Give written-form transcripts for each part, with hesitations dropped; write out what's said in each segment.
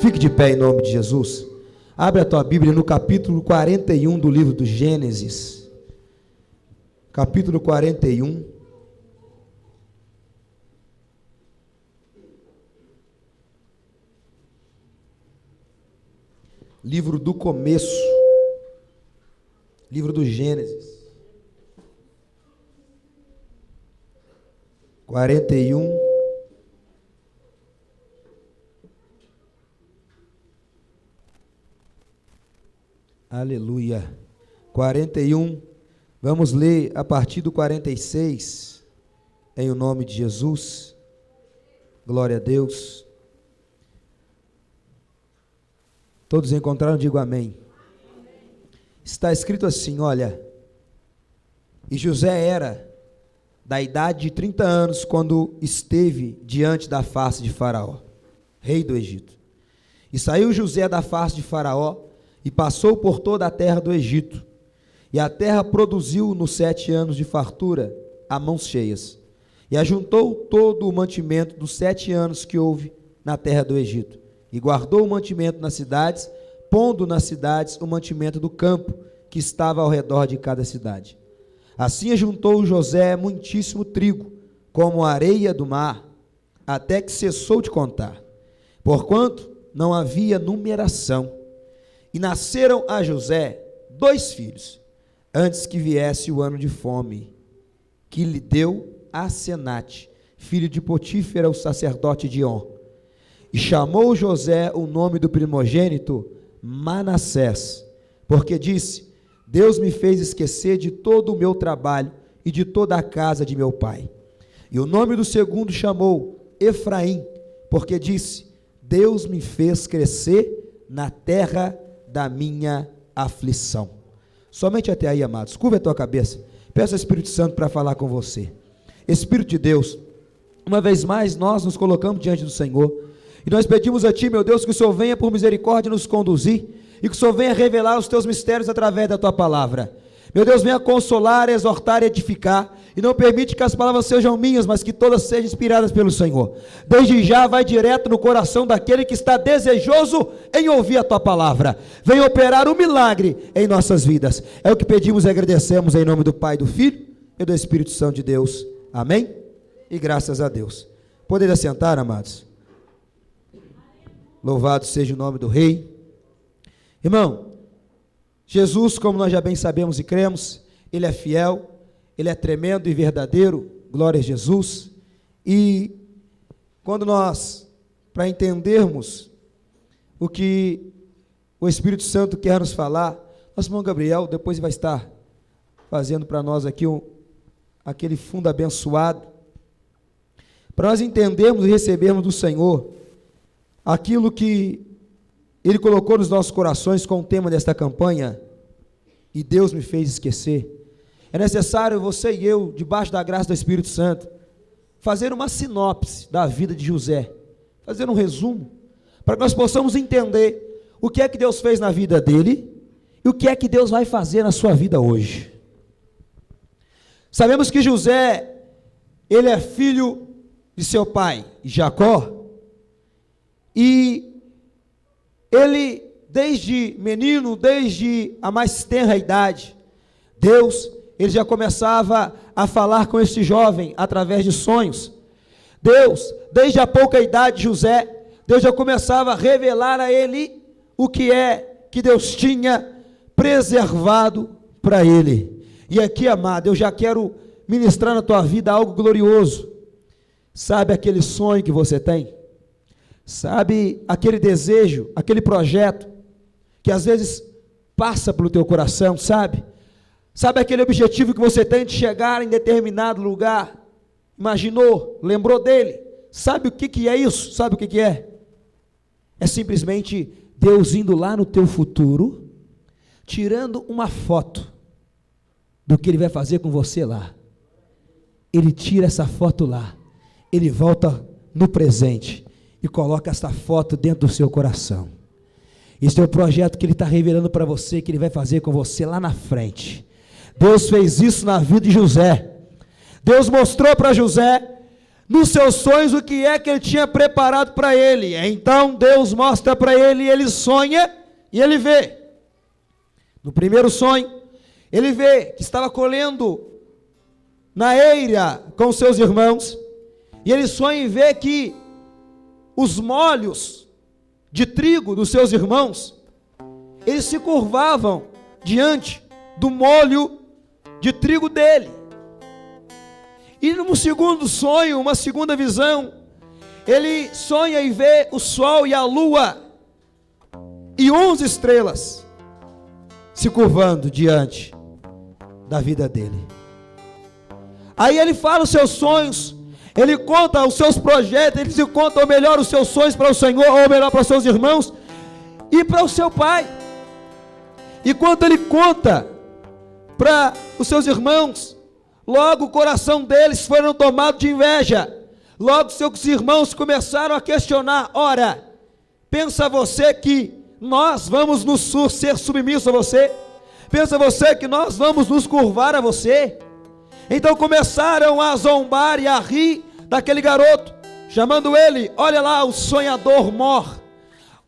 Fique de pé em nome de Jesus. Abre a tua Bíblia no capítulo 41 do livro do Gênesis. Capítulo 41. Livro do começo. Livro do Gênesis. 41. Aleluia. 41. Vamos ler a partir do 46. Em o nome de Jesus. Glória a Deus. Todos encontraram? Digo amém. Está escrito assim, olha. E José era da idade de 30 anos quando esteve diante da face de Faraó, rei do Egito. E saiu José da face de Faraó e passou por toda a terra do Egito. E a terra produziu nos 7 anos de fartura a mãos cheias. E ajuntou todo o mantimento dos 7 anos que houve na terra do Egito. E guardou o mantimento nas cidades, pondo nas cidades o mantimento do campo que estava ao redor de cada cidade. Assim ajuntou José muitíssimo trigo, como a areia do mar, até que cessou de contar, porquanto não havia numeração. E nasceram a José 2 filhos, antes que viesse o ano de fome, que lhe deu Asenate, filho de Potífera, o sacerdote de On. E chamou José o nome do primogênito Manassés, porque disse: Deus me fez esquecer de todo o meu trabalho e de toda a casa de meu pai. E o nome do segundo chamou Efraim, porque disse: Deus me fez crescer na terra da minha aflição. Somente até aí, amados. Curva a tua cabeça. Peço ao Espírito Santo para falar com você. Espírito de Deus, uma vez mais nós nos colocamos diante do Senhor e nós pedimos a Ti, meu Deus, que o Senhor venha por misericórdia nos conduzir e que o Senhor venha revelar os Teus mistérios através da Tua palavra. Meu Deus, venha consolar, exortar e edificar, e não permite que as palavras sejam minhas, mas que todas sejam inspiradas pelo Senhor. Desde já vai direto no coração daquele que está desejoso em ouvir a Tua palavra. Venha operar um milagre em nossas vidas. É o que pedimos e agradecemos em nome do Pai, do Filho e do Espírito Santo de Deus. Amém? E graças a Deus. Poderia sentar, amados? Louvado seja o nome do Rei. Irmão, Jesus, como nós já bem sabemos e cremos, Ele é fiel, Ele é tremendo e verdadeiro, glória a Jesus. E quando nós, para entendermos o que o Espírito Santo quer nos falar, nosso irmão Gabriel depois vai estar fazendo para nós aqui aquele fundo abençoado, para nós entendermos e recebermos do Senhor aquilo que Ele colocou nos nossos corações com o tema desta campanha, e Deus me fez esquecer. É necessário você e eu, debaixo da graça do Espírito Santo, fazer uma sinopse da vida de José, fazer um resumo, para que nós possamos entender o que é que Deus fez na vida dele, e o que é que Deus vai fazer na sua vida hoje. Sabemos que José, ele é filho de seu pai, Jacó, e ele, desde menino, desde a mais tenra idade, Deus, ele já começava a falar com esse jovem através de sonhos. Deus, desde a pouca idade de José, Deus já começava a revelar a ele o que é que Deus tinha preservado para ele. E aqui, amado, eu já quero ministrar na tua vida algo glorioso. Sabe aquele sonho que você tem? Sabe aquele desejo, aquele projeto que às vezes passa pelo teu coração, sabe? Sabe aquele objetivo que você tem de chegar em determinado lugar? Imaginou, lembrou dele? Sabe o que é isso? Sabe o que é? É simplesmente Deus indo lá no teu futuro, tirando uma foto do que Ele vai fazer com você lá. Ele tira essa foto lá, Ele volta no presente e coloca essa foto dentro do seu coração. Esse é o projeto que Ele está revelando para você, que Ele vai fazer com você lá na frente. Deus fez isso na vida de José. Deus mostrou para José, nos seus sonhos o que é que ele tinha preparado para ele. Então Deus mostra para ele, ele sonha e ele vê. No primeiro sonho, ele vê que estava colhendo na eira com seus irmãos, e ele sonha e vê que os molhos de trigo dos seus irmãos, eles se curvavam diante do molho de trigo dele. E no segundo sonho, uma segunda visão, ele sonha e vê o sol e a lua e 11 estrelas se curvando diante da vida dele. Aí ele fala os seus sonhos, ele conta os seus projetos, ele conta ou melhor os seus sonhos para o Senhor, ou melhor para os seus irmãos e para o seu pai. E quando ele conta para os seus irmãos, logo o coração deles foi tomado de inveja. Logo seus irmãos começaram a questionar: ora, pensa você que nós vamos ser submissos a você? Pensa você que nós vamos nos curvar a você? Então começaram a zombar e a rir daquele garoto, chamando ele: olha lá o sonhador mor,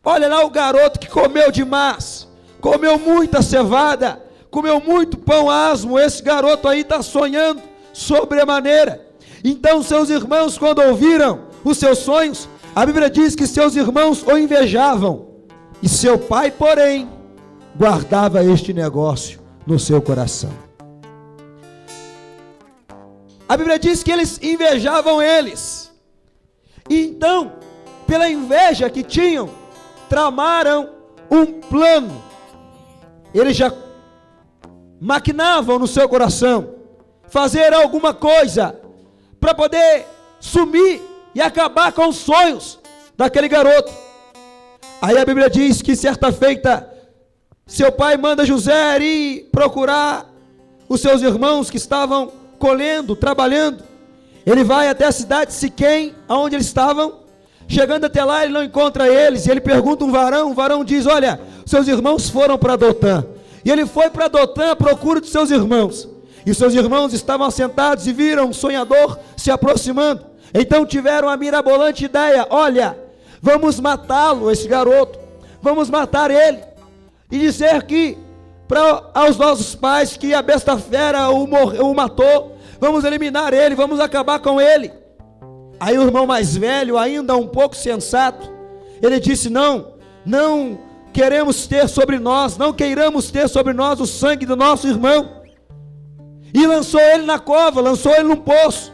olha lá o garoto que comeu demais, comeu muita cevada, comeu muito pão asmo, esse garoto aí está sonhando sobremaneira. Então seus irmãos, quando ouviram os seus sonhos, a Bíblia diz que seus irmãos o invejavam, e seu pai, porém, guardava este negócio no seu coração. A Bíblia diz que eles invejavam eles, e então, pela inveja que tinham, tramaram um plano. Eles já maquinavam no seu coração fazer alguma coisa para poder sumir e acabar com os sonhos daquele garoto. Aí a Bíblia diz que certa feita seu pai manda José ir procurar os seus irmãos que estavam colhendo, trabalhando. Ele vai até a cidade de Siquém, aonde eles estavam. Chegando até lá, ele não encontra eles, e ele pergunta um varão. O varão diz: olha, seus irmãos foram para Dotã. E ele foi para Dotã à procura de seus irmãos, e seus irmãos estavam assentados e viram um sonhador se aproximando. Então tiveram a mirabolante ideia: olha, vamos matá-lo, esse garoto, vamos matar ele, e dizer que aos nossos pais que a besta fera o matou, vamos eliminar ele, vamos acabar com ele. Aí o irmão mais velho, ainda um pouco sensato, ele disse: não queremos ter sobre nós, não queiramos ter sobre nós o sangue do nosso irmão. E lançou ele na cova, lançou ele num poço.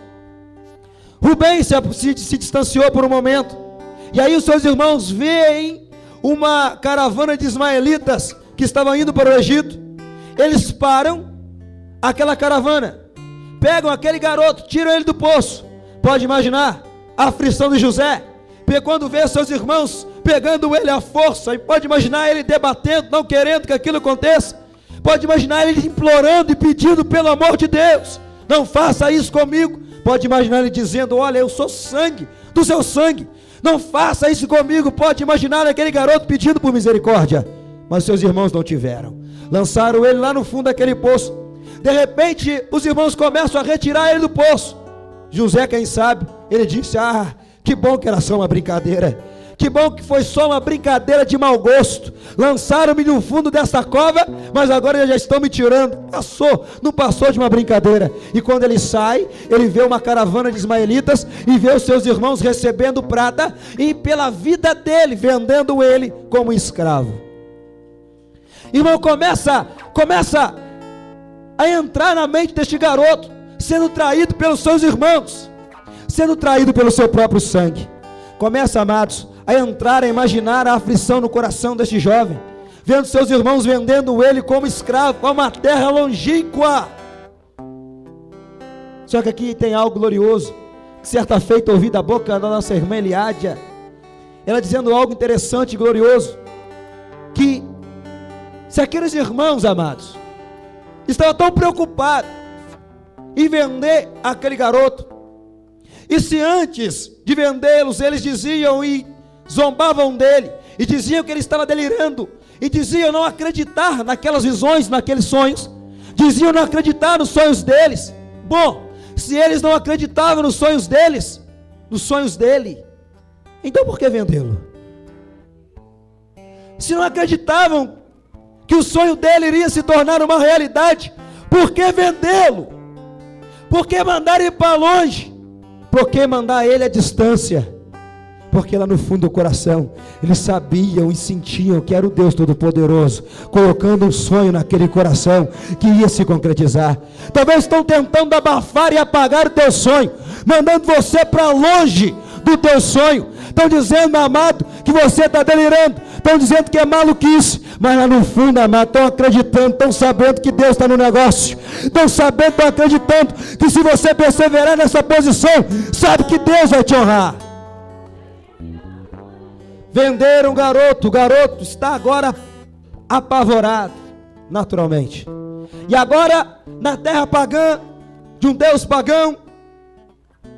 Rubem se distanciou por um momento, e aí os seus irmãos veem uma caravana de ismaelitas que estavam indo para o Egito. Eles param aquela caravana, pegam aquele garoto, tiram ele do poço. Pode imaginar a aflição de José, porque quando vê seus irmãos pegando ele à força, e pode imaginar ele debatendo, não querendo que aquilo aconteça. Pode imaginar ele implorando e pedindo: pelo amor de Deus, não faça isso comigo. Pode imaginar ele dizendo: olha, eu sou sangue do seu sangue, não faça isso comigo. Pode imaginar aquele garoto pedindo por misericórdia, mas seus irmãos não tiveram, lançaram ele lá no fundo daquele poço. De repente os irmãos começam a retirar ele do poço. José, quem sabe, ele disse: ah, que bom que era só uma brincadeira, que bom que foi só uma brincadeira de mau gosto. Lançaram-me no fundo dessa cova, mas agora já estão me tirando. Não passou de uma brincadeira. E quando ele sai, ele vê uma caravana de ismaelitas e vê os seus irmãos recebendo prata e pela vida dele, vendendo ele como escravo. Irmão, começa a entrar na mente deste garoto, sendo traído pelos seus irmãos, sendo traído pelo seu próprio sangue. Começa, amados, a entrar, a imaginar a aflição no coração deste jovem, vendo seus irmãos vendendo ele como escravo, para uma terra longínqua. Só que aqui tem algo glorioso, que certa feita ouvi da boca da nossa irmã Eliádia, ela dizendo algo interessante e glorioso, que se aqueles irmãos, amados, estavam tão preocupados em vender aquele garoto, e se antes de vendê-los eles diziam e zombavam dele, e diziam que ele estava delirando, e diziam não acreditar naquelas visões, naqueles sonhos, diziam não acreditar nos sonhos deles. Bom, se eles não acreditavam nos sonhos deles, dos sonhos dele, então por que vendê-lo? Se não acreditavam que o sonho dele iria se tornar uma realidade, por que vendê-lo? Por que mandar ele para longe? Por que mandar ele à distância? Porque lá no fundo do coração, eles sabiam e sentiam que era o Deus Todo-Poderoso, colocando um sonho naquele coração, que ia se concretizar. Talvez estão tentando abafar e apagar o teu sonho, mandando você para longe do teu sonho. Estão dizendo, meu amado, que você está delirando. Estão dizendo que é maluquice. Mas lá no fundo, amado, estão acreditando, estão sabendo que Deus está no negócio. Estão sabendo, estão acreditando que se você perseverar nessa posição, sabe que Deus vai te honrar. Venderam o garoto está agora apavorado, naturalmente. E agora, na terra pagã, de um Deus pagão,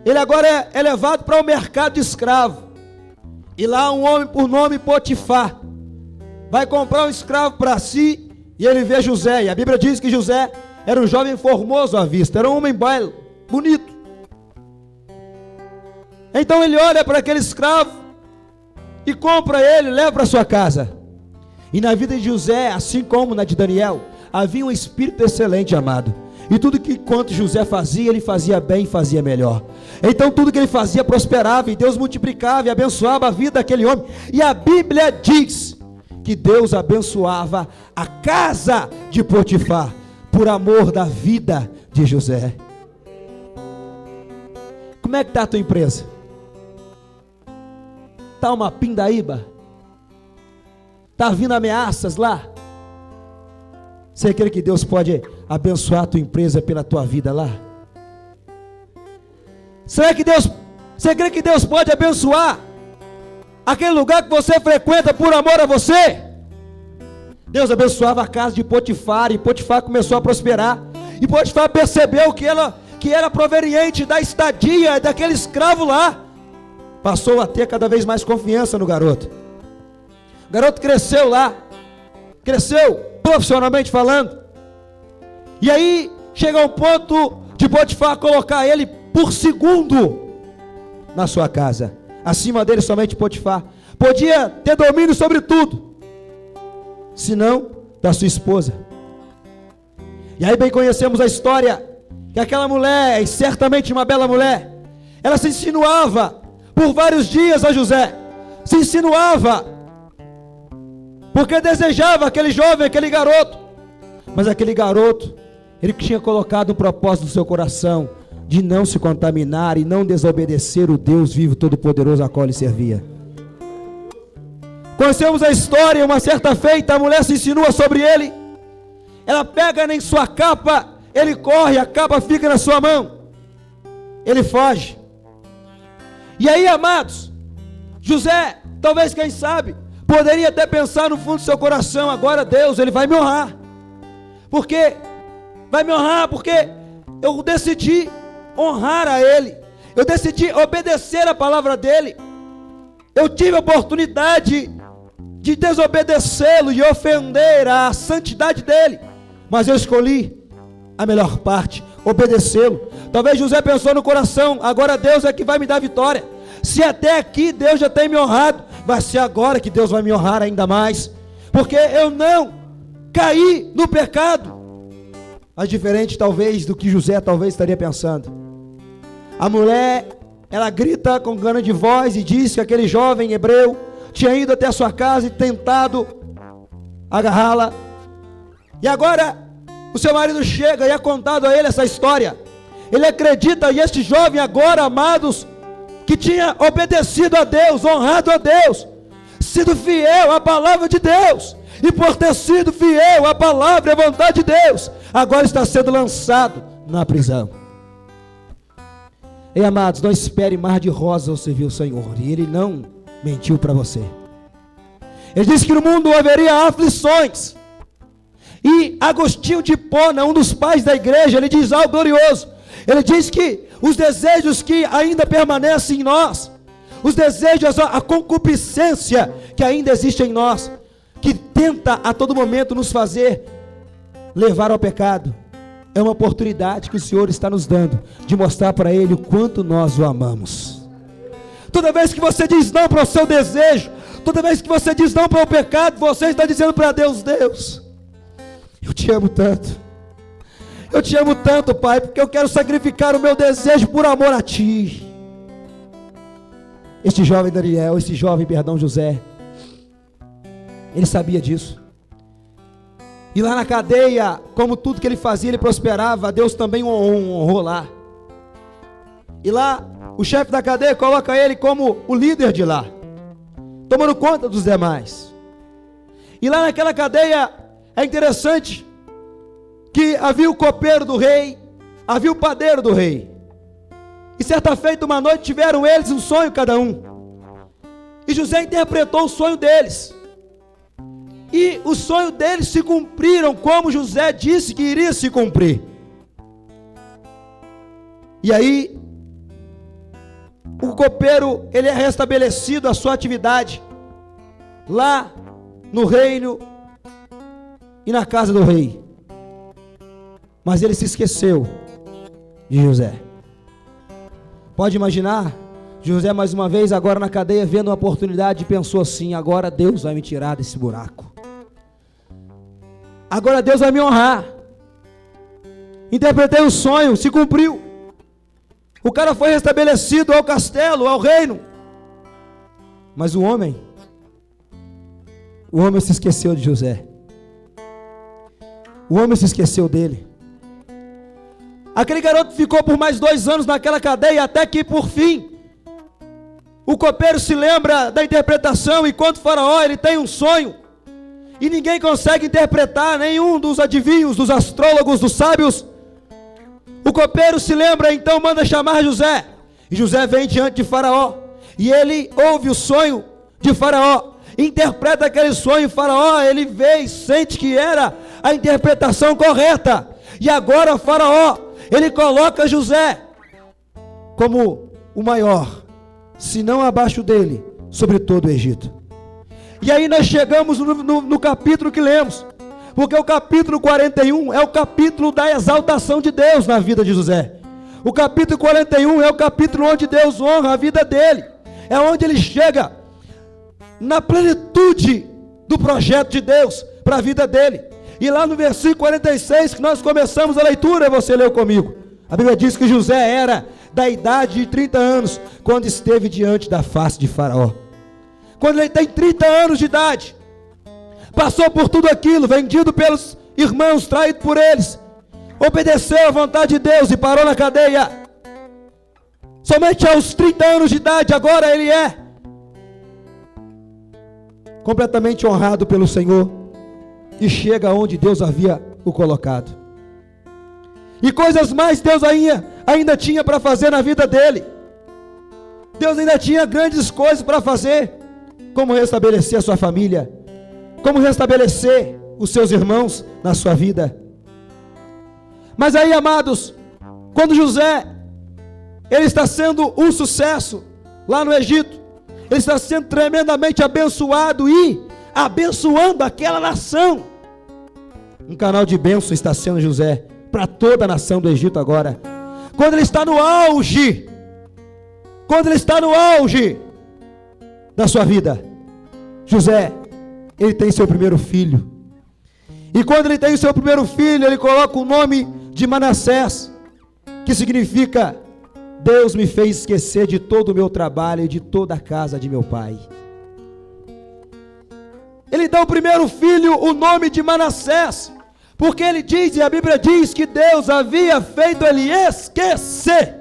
ele agora é levado para o mercado de escravo. E lá um homem por nome Potifar vai comprar um escravo para si, e ele vê José. E a Bíblia diz que José era um jovem formoso à vista, era um homem belo, bonito. Então ele olha para aquele escravo e compra ele, leva para sua casa. E na vida de José, assim como na de Daniel, havia um espírito excelente, amado. E tudo que quanto José fazia, ele fazia bem e fazia melhor. Então tudo que ele fazia prosperava, e Deus multiplicava e abençoava a vida daquele homem. E a Bíblia diz que Deus abençoava a casa de Potifar, por amor da vida de José. Como é que está a tua empresa? Está uma pindaíba? Está vindo ameaças lá? Você crê que Deus pode abençoar a tua empresa pela tua vida lá? Você crê que Deus pode abençoar aquele lugar que você frequenta por amor a você? Deus abençoava a casa de Potifar, e Potifar começou a prosperar. E Potifar percebeu que era proveniente da estadia daquele escravo lá. Passou a ter cada vez mais confiança no garoto. O garoto cresceu lá, cresceu profissionalmente falando. E aí chega ao ponto de Potifar colocar ele por segundo na sua casa. Acima dele somente Potifar. Podia ter domínio sobre tudo, senão da sua esposa. E aí bem conhecemos a história, que aquela mulher, e certamente uma bela mulher, ela se insinuava por vários dias a José. Se insinuava, porque desejava aquele jovem, aquele garoto. Mas aquele garoto, ele tinha colocado um propósito no seu coração, de não se contaminar e não desobedecer o Deus vivo todo-poderoso a qual ele servia. Conhecemos a história. Uma certa feita, a mulher se insinua sobre ele. Ela pega em sua capa, ele corre, a capa fica na sua mão, ele foge. E aí, amados, José, talvez, quem sabe, poderia até pensar no fundo do seu coração: agora Deus, ele vai me honrar. Porque vai me honrar porque eu decidi honrar a ele, eu decidi obedecer a palavra dele. Eu tive a oportunidade de desobedecê-lo e ofender a santidade dele, mas eu escolhi a melhor parte, obedecê-lo. Talvez José pensou no coração: agora Deus é que vai me dar vitória. Se até aqui Deus já tem me honrado, vai ser agora que Deus vai me honrar ainda mais, porque eu não caí no pecado. Mas diferente talvez do que José talvez estaria pensando, a mulher, ela grita com gana de voz e diz que aquele jovem hebreu tinha ido até a sua casa e tentado agarrá-la. E agora o seu marido chega e é contado a ele essa história. Ele acredita, e este jovem agora, amados, que tinha obedecido a Deus, honrado a Deus, sido fiel à palavra de Deus, e por ter sido fiel à palavra e à vontade de Deus, agora está sendo lançado na prisão. E amados, não espere mar de rosa ao servir o Senhor. E Ele não mentiu para você. Ele disse que no mundo haveria aflições. E Agostinho de Hipona, um dos pais da igreja, ele diz algo glorioso. Ele diz que os desejos que ainda permanecem em nós, os desejos, a concupiscência que ainda existe em nós, que tenta a todo momento nos fazer levar ao pecado, é uma oportunidade que o Senhor está nos dando de mostrar para Ele o quanto nós o amamos. Toda vez que você diz não para o seu desejo, toda vez que você diz não para o pecado, você está dizendo para Deus: Deus, eu te amo tanto. Eu te amo tanto, Pai, porque eu quero sacrificar o meu desejo por amor a Ti. Este jovem José, ele sabia disso. E lá na cadeia, como tudo que ele fazia, ele prosperava, Deus também o honrou lá. E lá, o chefe da cadeia coloca ele como o líder de lá, tomando conta dos demais. E lá naquela cadeia, é interessante que havia o copeiro do rei, havia o padeiro do rei. E certa feita, uma noite, tiveram eles um sonho cada um. E José interpretou o sonho deles. E o sonho deles se cumpriram como José disse que iria se cumprir. E aí, o copeiro, ele é restabelecido a sua atividade lá no reino e na casa do rei. Mas ele se esqueceu de José. Pode imaginar, José mais uma vez agora na cadeia, vendo uma oportunidade, pensou assim: agora Deus vai me tirar desse buraco. Agora Deus vai me honrar. Interpretei o sonho, se cumpriu. O cara foi restabelecido ao castelo, ao reino. Mas o homem se esqueceu de José. O homem se esqueceu dele. Aquele garoto ficou por mais 2 anos naquela cadeia, até que por fim, o copeiro se lembra da interpretação, enquanto Faraó, ele tem um sonho, e ninguém consegue interpretar, nenhum dos adivinhos, dos astrólogos, dos sábios. O copeiro se lembra, então manda chamar José, e José vem diante de Faraó, e ele ouve o sonho de Faraó, interpreta aquele sonho. Faraó, ele vê e sente que era a interpretação correta, e agora Faraó, ele coloca José como o maior, se não abaixo dele, sobre todo o Egito. E aí nós chegamos no capítulo que lemos, porque o capítulo 41 é o capítulo da exaltação de Deus na vida de José. O capítulo 41 é o capítulo onde Deus honra a vida dele, é onde ele chega na plenitude do projeto de Deus para a vida dele. E lá no versículo 46, que nós começamos a leitura, você leu comigo, a Bíblia diz que José era da idade de 30 anos, quando esteve diante da face de Faraó. Quando ele tem 30 anos de idade, passou por tudo aquilo, vendido pelos irmãos, traído por eles, obedeceu à vontade de Deus e parou na cadeia. Somente aos 30 anos de idade, agora ele é completamente honrado pelo Senhor, e chega onde Deus havia o colocado. E coisas mais Deus ainda tinha para fazer na vida dele. Deus ainda tinha grandes coisas para fazer, como restabelecer a sua família, como restabelecer os seus irmãos na sua vida. Mas aí, amados, quando José, ele está sendo um sucesso lá no Egito, ele está sendo tremendamente abençoado e abençoando aquela nação. Um canal de bênção está sendo José para toda a nação do Egito agora. Quando ele está no auge, da sua vida, José, ele tem seu primeiro filho. E quando ele tem o seu primeiro filho, ele coloca o nome de Manassés, que significa: Deus me fez esquecer de todo o meu trabalho e de toda a casa de meu pai. Ele dá ao primeiro filho o nome de Manassés, porque ele diz, e a Bíblia diz, que Deus havia feito ele esquecer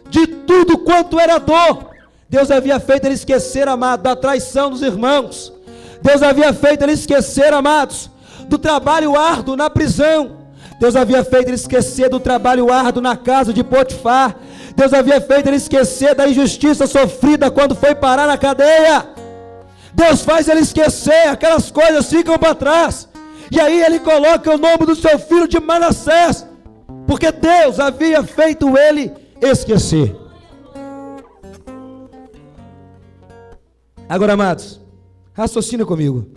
de tudo quanto era dor. Deus havia feito ele esquecer, amado, da traição dos irmãos. Deus havia feito ele esquecer, amados, do trabalho árduo na prisão. Deus havia feito ele esquecer do trabalho árduo na casa de Potifar. Deus havia feito ele esquecer da injustiça sofrida quando foi parar na cadeia. Deus faz ele esquecer, aquelas coisas ficam para trás. E aí ele coloca o nome do seu filho de Manassés, porque Deus havia feito ele esquecer. Agora, amados, raciocina comigo.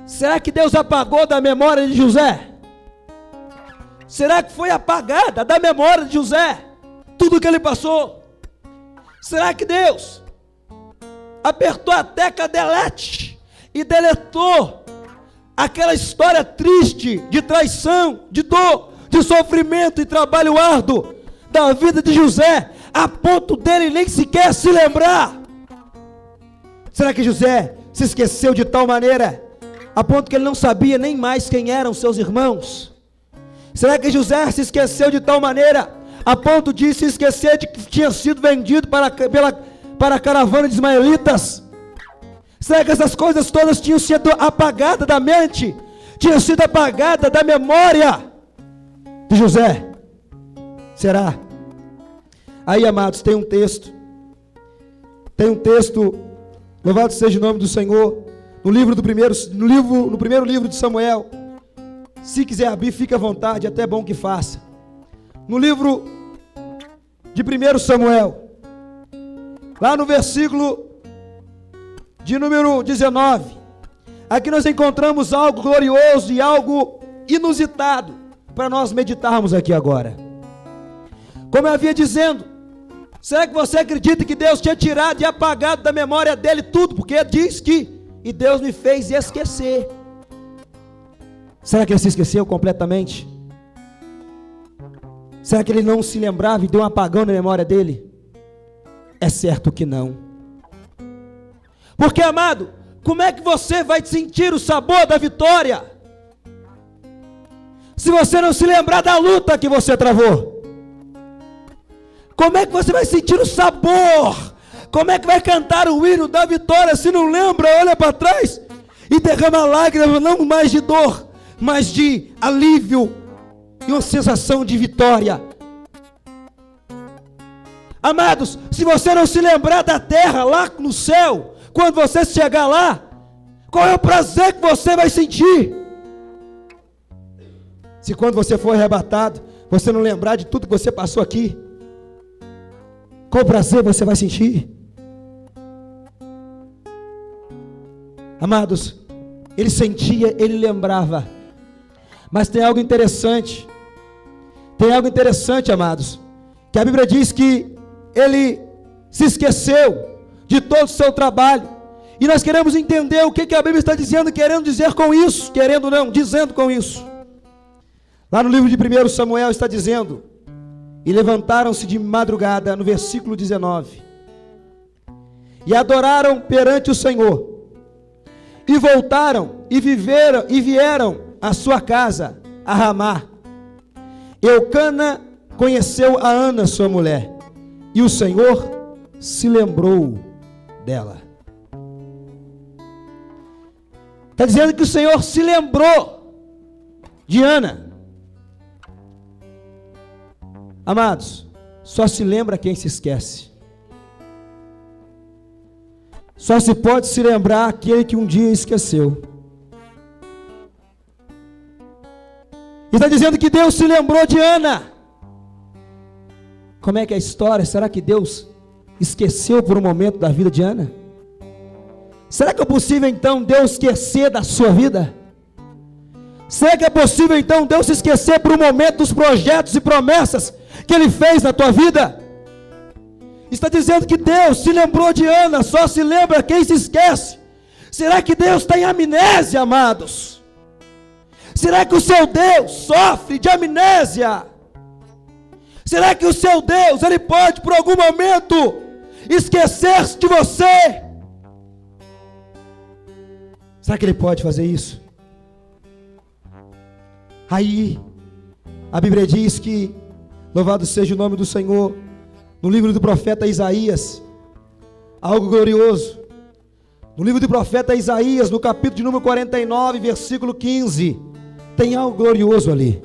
Será que Deus apagou da memória de José? Será que foi apagada da memória de José tudo que ele passou? Será que Deus apertou a tecla delete e deletou aquela história triste de traição, de dor, de sofrimento e trabalho árduo da vida de José, a ponto dele nem sequer se lembrar? Será que José se esqueceu de tal maneira, a ponto que ele não sabia nem mais quem eram seus irmãos? Será que José se esqueceu de tal maneira, a ponto de se esquecer de que tinha sido vendido para a caravana de ismaelitas? Será que essas coisas todas tinham sido apagadas da mente, tinham sido apagadas da memória de José? Será? Aí, amados, tem um texto, louvado seja o nome do Senhor, no primeiro livro de Samuel. Se quiser abrir, fique à vontade, é até bom que faça. No livro de 1 Samuel, lá no versículo de número 19, aqui nós encontramos algo glorioso e algo inusitado para nós meditarmos aqui agora. Como eu havia dizendo, será que você acredita que Deus tinha tirado e apagado da memória dele tudo? Porque diz que, e Deus me fez esquecer. Será que ele se esqueceu completamente? Será que ele não se lembrava e deu um apagão na memória dele? É certo que não. Porque, amado, como é que você vai sentir o sabor da vitória se você não se lembrar da luta que você travou? Como é que você vai sentir o sabor? Como é que vai cantar o hino da vitória se não lembra, olha para trás e derrama lágrimas, não mais de dor, mas de alívio e uma sensação de vitória? Amados, se você não se lembrar da terra lá no céu, quando você chegar lá, qual é o prazer que você vai sentir? Se quando você for arrebatado, você não lembrar de tudo que você passou aqui, qual prazer você vai sentir? Amados, ele sentia, ele lembrava. Mas tem algo interessante, amados, que a Bíblia diz que ele se esqueceu de todo o seu trabalho. E nós queremos entender o que a Bíblia está dizendo, querendo dizer com isso, querendo não, dizendo com isso. Lá no livro de 1 Samuel está dizendo: e levantaram-se de madrugada, no versículo 19, e adoraram perante o Senhor, e voltaram, e vieram à sua casa, a Ramá. Eucana conheceu a Ana, sua mulher, e o Senhor se lembrou dela. Está dizendo que o Senhor se lembrou de Ana. Amados, só se lembra quem se esquece. Só se pode se lembrar aquele que um dia esqueceu. E está dizendo que Deus se lembrou de Ana. Como é que é a história? Será que Deus esqueceu por um momento da vida de Ana? Será que é possível então Deus esquecer da sua vida? Será que é possível então Deus se esquecer por um momento dos projetos e promessas que Ele fez na tua vida? Está dizendo que Deus se lembrou de Ana, só se lembra quem se esquece. Será que Deus tem amnésia, amados? Será que o seu Deus sofre de amnésia? Será que o seu Deus, Ele pode por algum momento esquecer-se de você? Será que Ele pode fazer isso? Aí, a Bíblia diz que, louvado seja o nome do Senhor, no livro do profeta Isaías, algo glorioso. No livro do profeta Isaías, no capítulo de número 49, versículo 15, tem algo glorioso ali.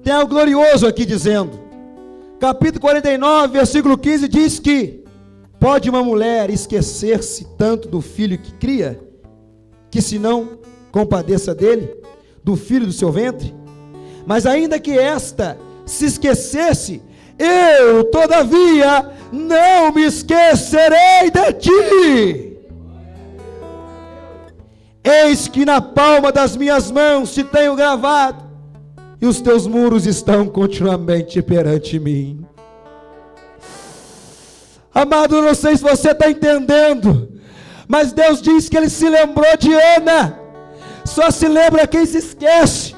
Tem algo glorioso aqui dizendo, capítulo 49, versículo 15, diz que pode uma mulher esquecer-se tanto do filho que cria, que se não compadeça dele, do filho do seu ventre? Mas ainda que esta se esquecesse, eu, todavia, não me esquecerei de ti. Eis que na palma das minhas mãos te tenho gravado, e os teus muros estão continuamente perante mim. Amado, eu não sei se você está entendendo, mas Deus diz que Ele se lembrou de Ana. Só se lembra quem se esquece.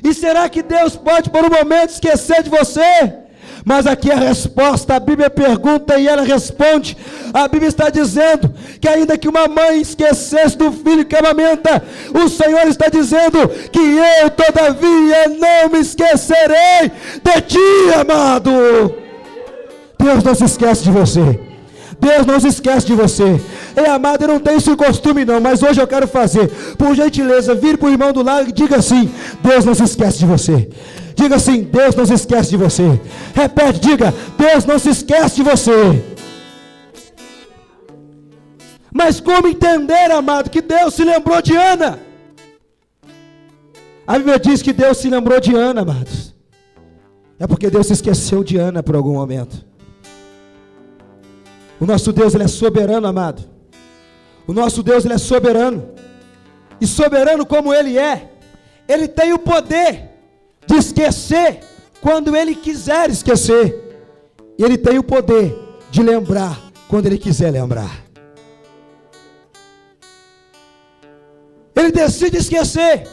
E será que Deus pode por um momento esquecer de você? Mas aqui a resposta, a Bíblia pergunta e ela responde. A Bíblia está dizendo que ainda que uma mãe esquecesse do filho que amamenta, o Senhor está dizendo que eu todavia não me esquecerei de ti, amado. Deus não se esquece de você. Deus não se esquece de você. Ei, amado, eu não tenho esse costume não, mas hoje eu quero fazer. Por gentileza, vire para o irmão do lado e diga assim: Deus não se esquece de você. Diga assim: Deus não se esquece de você. Repete, diga: Deus não se esquece de você. Mas como entender, amado, que Deus se lembrou de Ana? A Bíblia diz que Deus se lembrou de Ana, amados. É porque Deus se esqueceu de Ana por algum momento. O nosso Deus, Ele é soberano, amado. O nosso Deus, Ele é soberano. E soberano como Ele é, Ele tem o poder de esquecer quando Ele quiser esquecer. E Ele tem o poder de lembrar quando Ele quiser lembrar. Ele decide esquecer,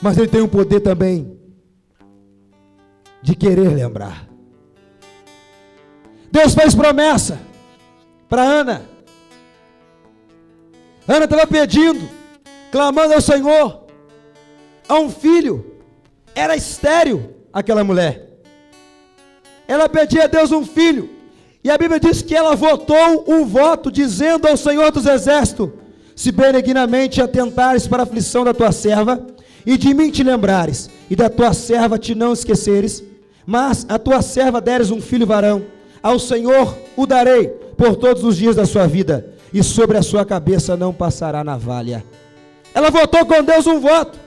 mas Ele tem o poder também de querer lembrar. Deus fez promessa para Ana. Ana estava pedindo, clamando ao Senhor, a um filho. Era estéril aquela mulher. Ela pedia a Deus um filho. E a Bíblia diz que ela votou um voto, dizendo ao Senhor dos Exércitos: se benignamente atentares para a aflição da tua serva, e de mim te lembrares, e da tua serva te não esqueceres, mas a tua serva deres um filho varão, ao Senhor o darei por todos os dias da sua vida, e sobre a sua cabeça não passará navalha. Ela votou com Deus um voto,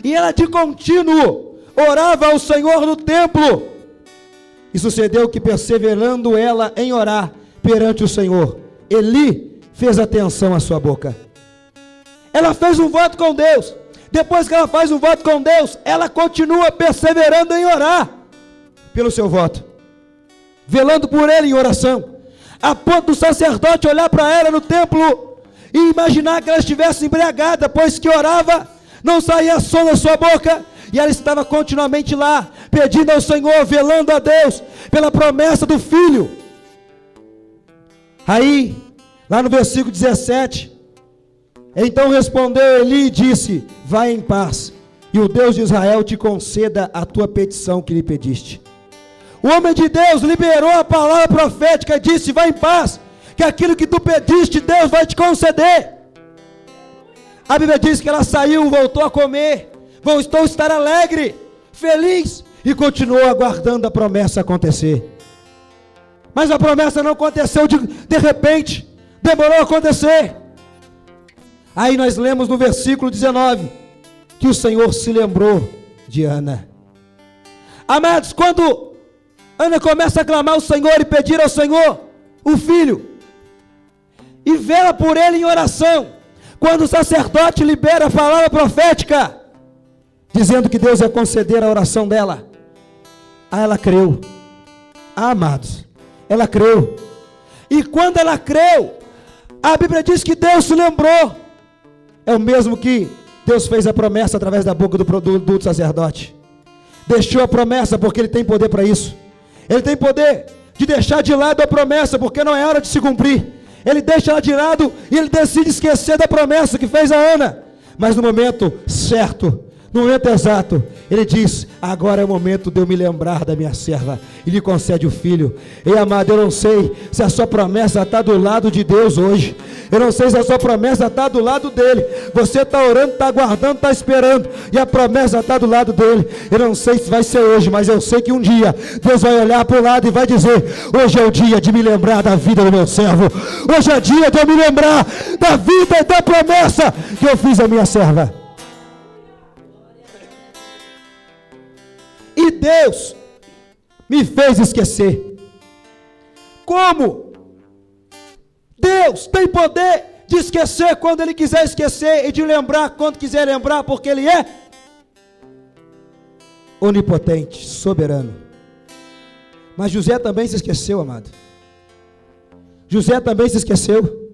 e ela de contínuo orava ao Senhor no templo. E sucedeu que, perseverando ela em orar perante o Senhor, Eli fez atenção à sua boca. Ela fez um voto com Deus. Depois que ela faz um voto com Deus, ela continua perseverando em orar pelo seu voto, velando por ele em oração, a ponto do sacerdote olhar para ela no templo e imaginar que ela estivesse embriagada, pois que orava, não saía som da sua boca, e ela estava continuamente lá, pedindo ao Senhor, velando a Deus pela promessa do filho. Aí, lá no versículo 17, então respondeu Eli e disse: vai em paz, e o Deus de Israel te conceda a tua petição que lhe pediste. O homem de Deus liberou a palavra profética e disse: vai em paz, que aquilo que tu pediste, Deus vai te conceder. A Bíblia diz que ela saiu, voltou a comer, voltou a estar alegre, feliz, e continuou aguardando a promessa acontecer. Mas a promessa não aconteceu de repente, demorou a acontecer. Aí nós lemos no versículo 19, que o Senhor se lembrou de Ana. Amados, quando Ana começa a clamar ao Senhor e pedir ao Senhor o filho, e vela por ele em oração, quando o sacerdote libera a palavra profética, dizendo que Deus ia conceder a oração dela, aí ela creu. Amados, ela creu. E quando ela creu, a Bíblia diz que Deus se lembrou. É o mesmo que Deus fez a promessa através da boca do sacerdote. Deixou a promessa porque Ele tem poder para isso. Ele tem poder de deixar de lado a promessa porque não é hora de se cumprir. Ele deixa ela de lado e ele decide esquecer da promessa que fez a Ana. Mas no momento certo, no momento exato, ele diz: agora é o momento de eu me lembrar da minha serva, e lhe concede o filho. E amado, eu não sei se a sua promessa está do lado de Deus hoje. Eu não sei se a sua promessa está do lado dele. Você está orando, está aguardando, está esperando, e a promessa está do lado dele. Eu não sei se vai ser hoje, mas eu sei que um dia Deus vai olhar para o lado e vai dizer: hoje é o dia de me lembrar da vida do meu servo. Hoje é dia de eu me lembrar da vida e da promessa que eu fiz à minha serva. E Deus me fez esquecer. Como? Deus tem poder de esquecer quando Ele quiser esquecer, e de lembrar quando quiser lembrar, porque Ele é onipotente, soberano. Mas José também se esqueceu, amado. José também se esqueceu.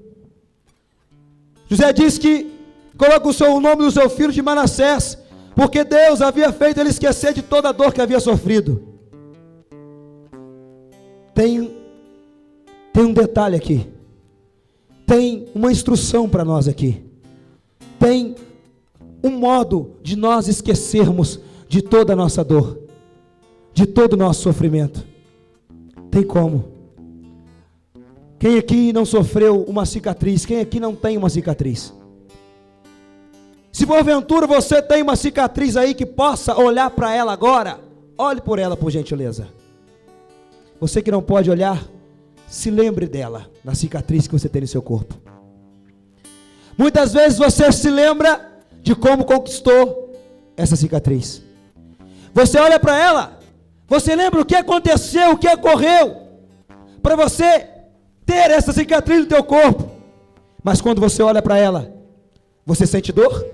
José diz que coloca o nome do seu filho de Manassés, porque Deus havia feito ele esquecer de toda a dor que havia sofrido. Tem um detalhe aqui. Tem uma instrução para nós aqui. Tem um modo de nós esquecermos de toda a nossa dor, de todo o nosso sofrimento. Tem como? Quem aqui não sofreu uma cicatriz? Quem aqui não tem uma cicatriz? Se porventura você tem uma cicatriz aí que possa olhar para ela agora, olhe por ela, por gentileza. Você que não pode olhar, se lembre dela, da cicatriz que você tem no seu corpo. Muitas vezes você se lembra de como conquistou essa cicatriz. Você olha para ela, você lembra o que aconteceu, o que ocorreu, para você ter essa cicatriz no teu corpo. Mas quando você olha para ela, você sente dor?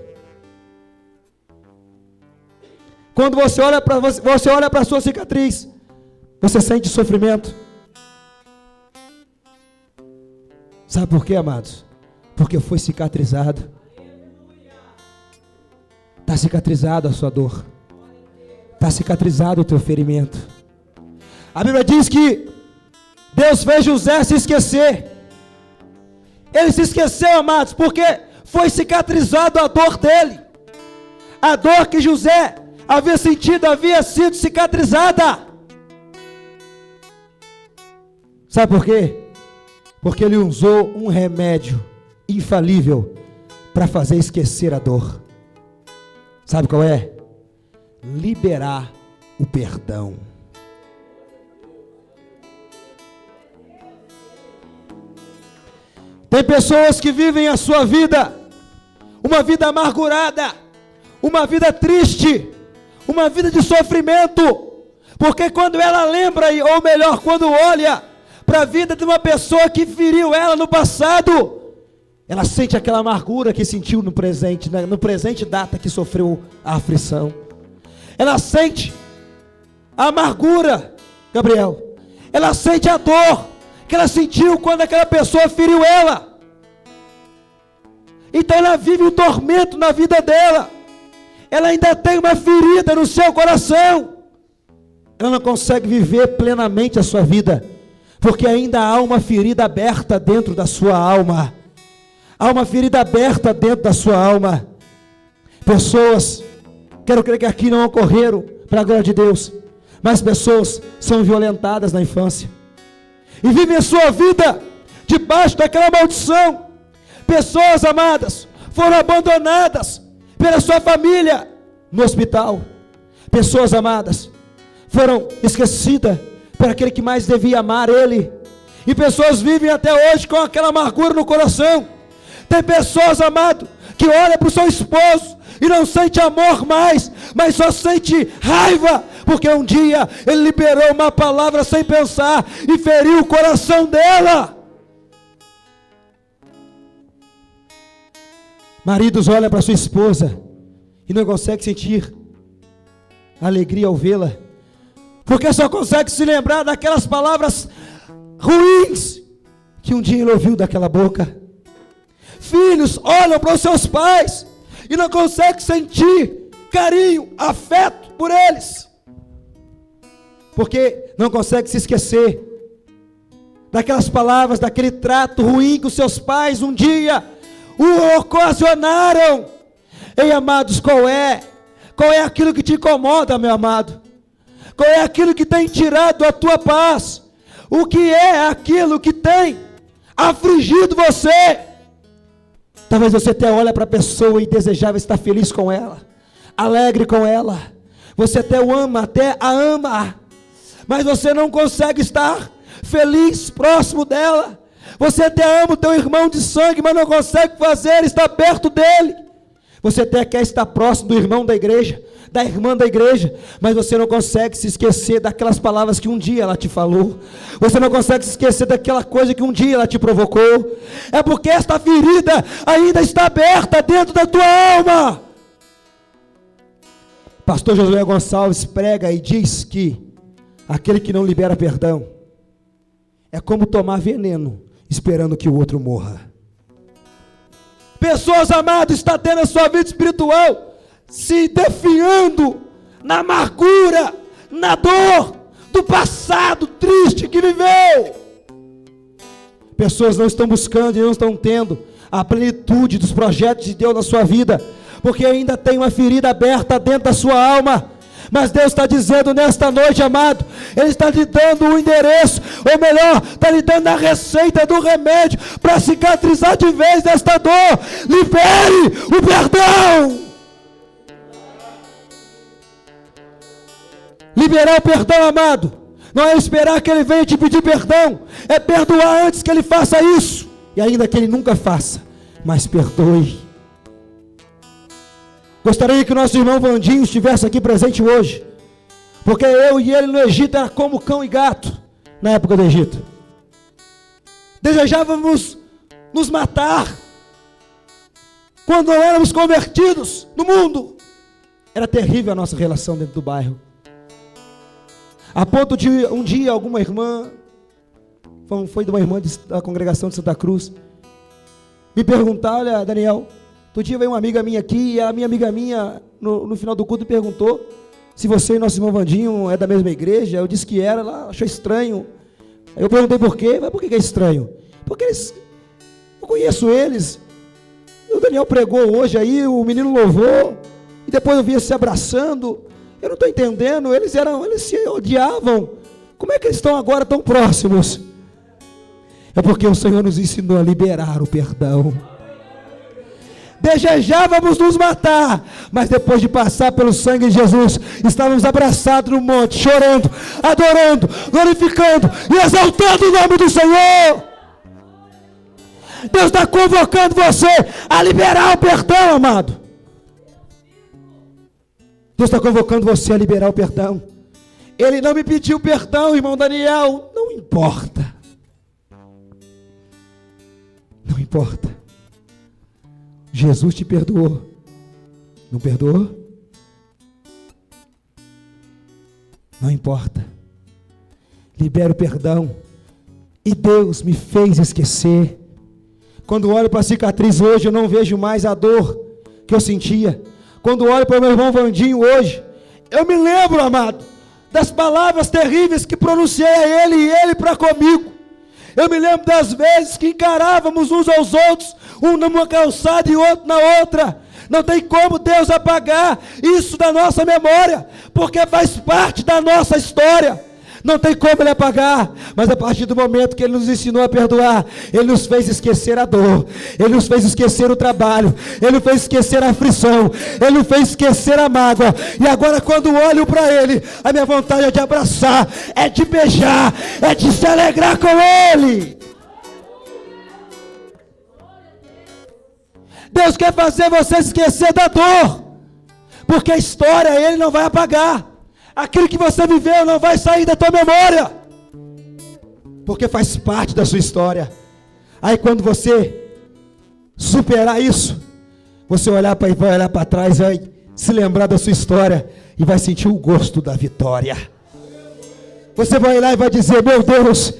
Quando você olha para a sua cicatriz, você sente sofrimento? Sabe por quê, amados? Porque foi cicatrizado. Está cicatrizado a sua dor. Está cicatrizado o teu ferimento. A Bíblia diz que Deus fez José se esquecer. Ele se esqueceu, amados, porque foi cicatrizado a dor dele. A dor que José havia sentido havia sido cicatrizada. Sabe por quê? Porque ele usou um remédio infalível para fazer esquecer a dor. Sabe qual é? Liberar o perdão. Tem pessoas que vivem a sua vida, uma vida amargurada, uma vida triste, uma vida de sofrimento, porque quando ela lembra, ou melhor, quando olha para a vida de uma pessoa que feriu ela no passado, ela sente aquela amargura que sentiu no presente, no presente data que sofreu a aflição. Ela sente a amargura, Gabriel. Ela sente a dor que ela sentiu quando aquela pessoa feriu ela. Então ela vive um tormento na vida dela. Ela ainda tem uma ferida no seu coração. Ela não consegue viver plenamente a sua vida, porque ainda há uma ferida aberta dentro da sua alma. Há uma ferida aberta dentro da sua alma. Pessoas, quero crer que aqui não ocorreram, para a glória de Deus, mas pessoas são violentadas na infância e vivem a sua vida debaixo daquela maldição. Pessoas, amadas, foram abandonadas pela sua família no hospital. Pessoas, amadas, foram esquecidas por aquele que mais devia amar ele. E pessoas vivem até hoje com aquela amargura no coração. Tem pessoas, amado, que olha para o seu esposo e não sente amor mais, mas só sente raiva, porque um dia ele liberou uma palavra sem pensar e feriu o coração dela. Maridos olham para sua esposa e não conseguem sentir alegria ao vê-la, porque só consegue se lembrar daquelas palavras ruins que um dia ele ouviu daquela boca. Filhos olham para os seus pais e não conseguem sentir carinho, afeto por eles, porque não conseguem se esquecer daquelas palavras, daquele trato ruim que os seus pais um dia o ocasionaram. Ei, amados, qual é aquilo que te incomoda, meu amado? Qual é aquilo que tem tirado a tua paz? O que é aquilo que tem afligido você? Talvez você até olhe para a pessoa e desejava estar feliz com ela, alegre com ela. Você até a ama, mas você não consegue estar feliz próximo dela. Você até ama o teu irmão de sangue, mas não consegue estar perto dele. Você até quer estar próximo do irmão da igreja, da irmã da igreja, mas você não consegue se esquecer daquelas palavras que um dia ela te falou. Você não consegue se esquecer daquela coisa que um dia ela te provocou. É porque esta ferida ainda está aberta dentro da tua alma. Pastor Josué Gonçalves prega e diz que aquele que não libera perdão é como tomar veneno esperando que o outro morra. Pessoas, amados, está tendo a sua vida espiritual se definhando na amargura, na dor do passado triste que viveu. Pessoas não estão buscando e não estão tendo a plenitude dos projetos de Deus na sua vida, porque ainda tem uma ferida aberta dentro da sua alma. Mas Deus está dizendo nesta noite, amado, Ele está lhe dando o endereço, ou melhor, está lhe dando a receita do remédio para cicatrizar de vez esta dor. Libere o perdão. Liberar o perdão, amado, não é esperar que Ele venha te pedir perdão, é perdoar antes que Ele faça isso, e ainda que Ele nunca faça, mas perdoe. Gostaria que o nosso irmão Vandinho estivesse aqui presente hoje, porque eu e ele no Egito era como cão e gato, na época do Egito. Desejávamos nos matar, quando não éramos convertidos no mundo. Era terrível a nossa relação dentro do bairro, a ponto de um dia alguma irmã, foi de uma irmã da congregação de Santa Cruz, me perguntar: olha, Daniel, outro dia veio uma amiga minha aqui, e a minha amiga minha, no final do culto, perguntou se você e nosso irmão Vandinho é da mesma igreja. Eu disse que era, ela achou estranho. Aí eu perguntei por quê. Mas por que é estranho? Porque eu conheço eles. O Daniel pregou hoje aí, o menino louvou, e depois eu vi eles se abraçando. Eu não estou entendendo, eles se odiavam. Como é que eles estão agora tão próximos? É porque o Senhor nos ensinou a liberar o perdão. Desejávamos nos matar, mas depois de passar pelo sangue de Jesus, estávamos abraçados no monte, chorando, adorando, glorificando e exaltando o nome do Senhor. Deus está convocando você a liberar o perdão, amado. Deus está convocando você a liberar o perdão. Ele não me pediu perdão, irmão Daniel. Não importa. Não importa. Jesus te perdoou. Não perdoou? Não importa. Libera o perdão. E Deus me fez esquecer. Quando olho para a cicatriz hoje, eu não vejo mais a dor que eu sentia. Quando olho para o meu irmão Vandinho hoje, eu me lembro, amado, das palavras terríveis que pronunciei a ele e ele para comigo. Eu me lembro das vezes que encarávamos uns aos outros, um numa calçada e outro na outra. Não tem como Deus apagar isso da nossa memória, porque faz parte da nossa história. Não tem como Ele apagar, mas a partir do momento que Ele nos ensinou a perdoar, Ele nos fez esquecer a dor, Ele nos fez esquecer o trabalho, Ele nos fez esquecer a aflição, Ele nos fez esquecer a mágoa. E agora quando olho para Ele, a minha vontade é de abraçar, é de beijar, é de se alegrar com Ele. Deus quer fazer você esquecer da dor, porque a história Ele não vai apagar. Aquilo que você viveu não vai sair da tua memória, porque faz parte da sua história. Aí quando você superar isso, você vai olhar para trás, vai se lembrar da sua história e vai sentir o gosto da vitória. Você vai lá e vai dizer: meu Deus,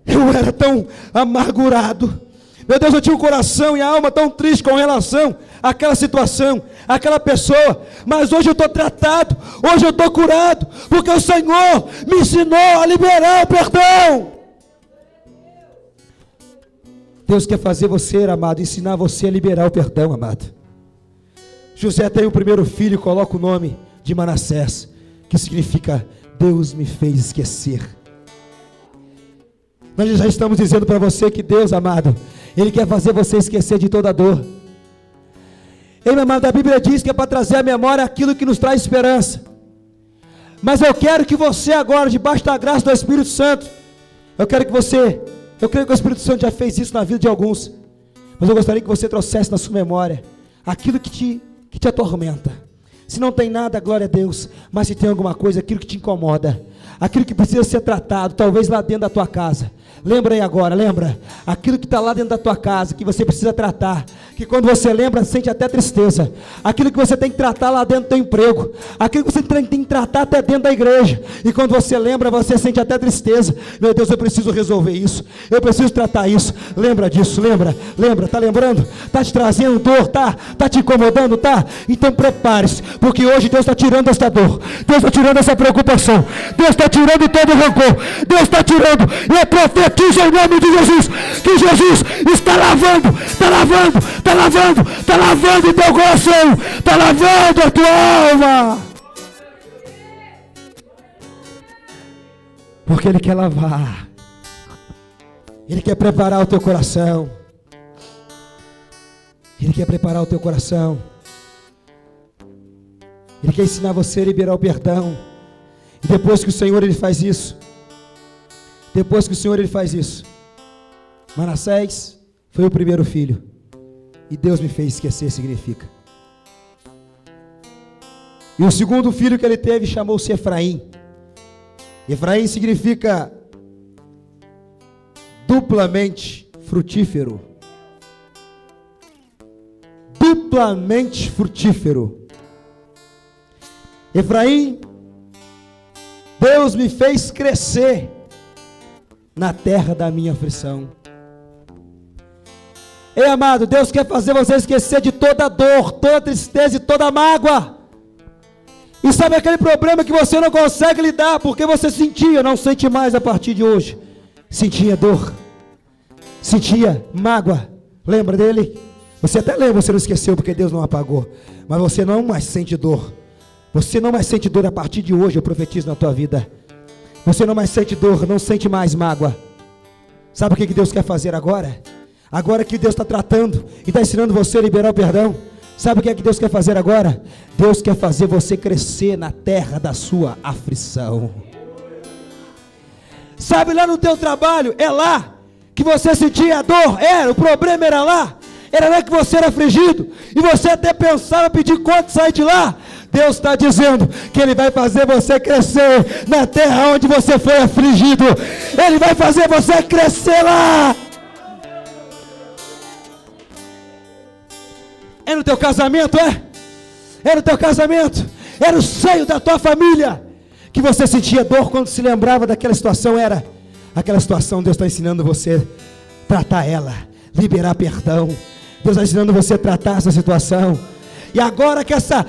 eu era tão amargurado, meu Deus, eu tinha o coração e a alma tão triste com relação àquela situação, àquela pessoa, mas hoje eu estou tratado, hoje eu estou curado, porque o Senhor me ensinou a liberar o perdão. Deus quer fazer você, amado, ensinar você a liberar o perdão, amado. José tem o primeiro filho e coloca o nome de Manassés, que significa Deus me fez esquecer. Nós já estamos dizendo para você que Deus, amado, Ele quer fazer você esquecer de toda a dor. Ei, meu amado, a Bíblia diz que é para trazer à memória aquilo que nos traz esperança. Mas eu quero que você agora, debaixo da graça do Espírito Santo, eu creio que o Espírito Santo já fez isso na vida de alguns, mas eu gostaria que você trouxesse na sua memória aquilo que te atormenta. Se não tem nada, glória a Deus, mas se tem alguma coisa, aquilo que te incomoda, aquilo que precisa ser tratado, talvez lá dentro da tua casa. Lembra aí agora, lembra? Aquilo que está lá dentro da tua casa, que você precisa tratar, que quando você lembra, sente até tristeza. Aquilo que você tem que tratar lá dentro do teu emprego, aquilo que você tem que tratar até dentro da igreja, e quando você lembra, você sente até tristeza. Meu Deus, eu preciso resolver isso, eu preciso tratar isso. Lembra disso, lembra, tá lembrando? Está te trazendo dor, tá te incomodando, tá? Então prepare-se, porque hoje Deus está tirando esta dor, Deus está tirando essa preocupação, Deus está tirando todo o rancor, Deus está tirando, e eu profetizo em nome de Jesus, que Jesus está lavando o teu coração, está lavando a tua alma, porque Ele quer lavar, Ele quer preparar o teu coração, Ele quer preparar o teu coração, Ele quer ensinar você a liberar o perdão. E depois que o Senhor Ele faz isso, Manassés foi o primeiro filho, e Deus me fez esquecer, significa. E o segundo filho que ele teve chamou-se Efraim. Efraim significa duplamente frutífero. Duplamente frutífero. Efraim, Deus me fez crescer na terra da minha aflição. Ei, amado, Deus quer fazer você esquecer de toda dor, toda tristeza e toda mágoa. E sabe aquele problema que você não consegue lidar, porque você sentia, não sente mais a partir de hoje. Sentia dor, sentia mágoa. Lembra dele? Você até lembra, você não esqueceu porque Deus não apagou. Mas você não mais sente dor. Você não mais sente dor a partir de hoje, eu profetizo na tua vida. Você não mais sente dor, não sente mais mágoa. Sabe o que Deus quer fazer agora? Agora que Deus está tratando e está ensinando você a liberar o perdão. Sabe o que Deus quer fazer agora? Deus quer fazer você crescer na terra da sua aflição. Sabe, lá no teu trabalho, é lá que você sentia a dor, o problema era lá que você era afligido, e você até pensava pedir conta de sair de lá. Deus está dizendo que Ele vai fazer você crescer na terra onde você foi afligido. Ele vai fazer você crescer lá. É no teu casamento, é no teu casamento, é no seio da tua família que você sentia dor quando se lembrava daquela situação. Era aquela situação, Deus está ensinando você a tratar ela, liberar perdão. Deus está ensinando você a tratar essa situação. E agora que essa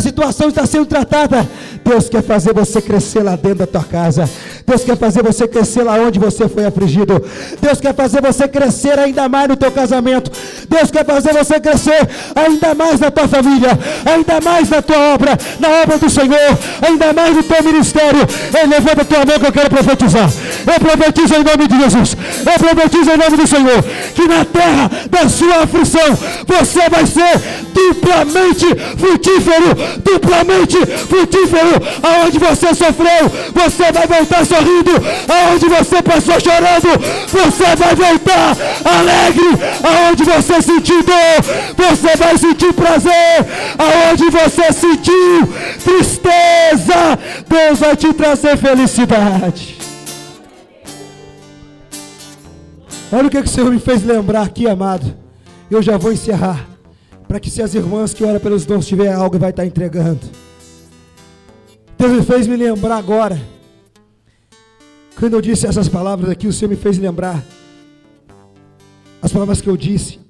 situação está sendo tratada, Deus quer fazer você crescer lá dentro da tua casa. Deus quer fazer você crescer lá onde você foi afligido. Deus quer fazer você crescer ainda mais no teu casamento. Deus quer fazer você crescer ainda mais na tua família, ainda mais na tua obra, na obra do Senhor, ainda mais no teu ministério. Ei, levanta a tua mão que eu quero profetizar. Eu profetizo em nome de Jesus. Eu profetizo em nome do Senhor que na terra da sua aflição você vai ser duplamente frutífero. Aonde você sofreu, você vai voltar sorrindo. Aonde você passou chorando, você vai voltar alegre. Aonde você sentiu dor, você vai sentir prazer. Aonde você sentiu tristeza, Deus vai te trazer felicidade. Olha o que o Senhor me fez lembrar aqui, amado. Eu já vou encerrar, para que se as irmãs que oram pelos dons tiver algo, vai estar entregando. Deus me fez me lembrar agora. Quando eu disse essas palavras aqui, o Senhor me fez lembrar as palavras que eu disse,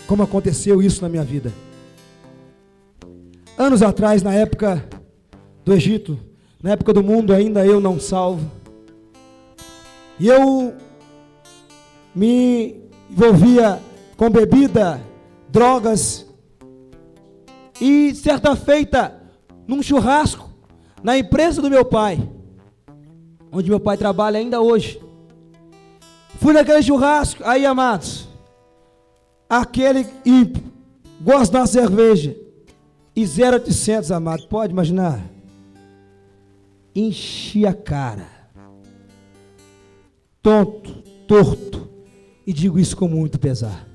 como aconteceu isso na minha vida. Anos atrás, na época do Egito, na época do mundo ainda eu não salvo, e eu me envolvia com bebida, drogas, e certa feita, num churrasco, na empresa do meu pai, onde meu pai trabalha ainda hoje, fui naquele churrasco, aí, amados, aquele ímpio, gosta da cerveja, e 0,800, amado, pode imaginar, enchi a cara, tonto, torto, e digo isso com muito pesar,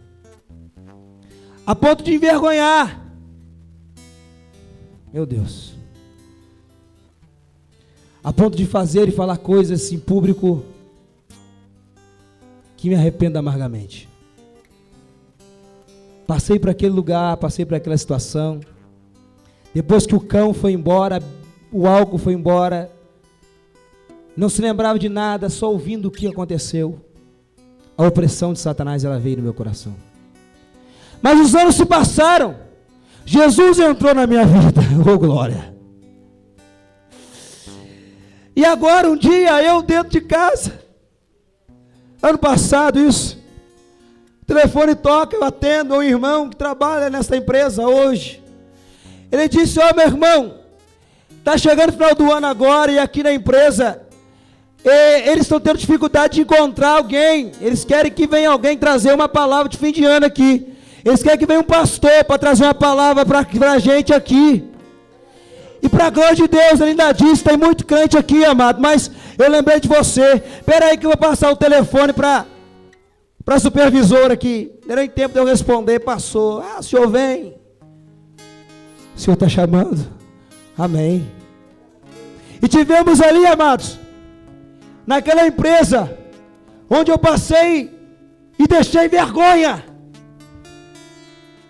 a ponto de envergonhar, meu Deus, a ponto de fazer e falar coisas em público que me arrependo amargamente. Passei por aquele lugar, passei por aquela situação. Depois que o cão foi embora, o álcool foi embora, não se lembrava de nada, só ouvindo o que aconteceu. A opressão de Satanás, ela veio no meu coração. Mas os anos se passaram, Jesus entrou na minha vida, oh glória. E agora um dia eu dentro de casa, ano passado isso, o telefone toca, eu atendo, um irmão que trabalha nessa empresa hoje. Ele disse: ó, meu irmão, está chegando o final do ano agora e aqui na empresa, eles estão tendo dificuldade de encontrar alguém. Eles querem que venha alguém trazer uma palavra de fim de ano aqui. Eles querem que venha um pastor para trazer uma palavra para a gente aqui. E para a glória de Deus, ele ainda disse: tem muito crente aqui, amado, mas eu lembrei de você. Espera aí que eu vou passar o telefone para a supervisora aqui. Não deu tempo de eu responder, passou. Ah, o senhor vem. O Senhor está chamando. Amém. E tivemos ali, amados, naquela empresa, onde eu passei e deixei vergonha,